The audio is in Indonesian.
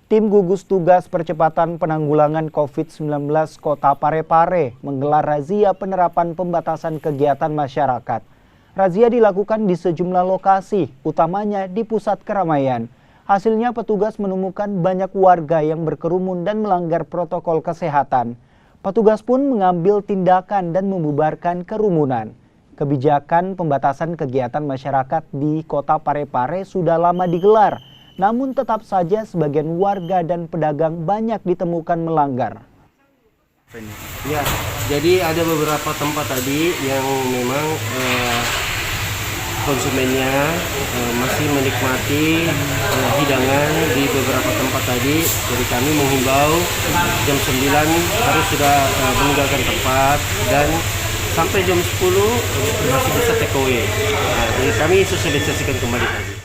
Tim gugus tugas percepatan penanggulangan COVID-19 Kota Parepare menggelar razia penerapan pembatasan kegiatan masyarakat. Razia dilakukan di sejumlah lokasi, utamanya di pusat keramaian. Hasilnya petugas menemukan banyak warga yang berkerumun dan melanggar protokol kesehatan. Petugas pun mengambil tindakan dan membubarkan kerumunan. Kebijakan pembatasan kegiatan masyarakat di Kota Parepare sudah lama digelar. Namun tetap saja sebagian warga dan pedagang banyak ditemukan melanggar. Ya, jadi ada beberapa tempat tadi yang memang konsumennya masih menikmati hidangan di beberapa tempat tadi. Jadi kami menghimbau jam 9 harus sudah meninggalkan tempat dan sampai jam 10 masih bisa take away. Jadi kami sosialisasikan kembali tadi.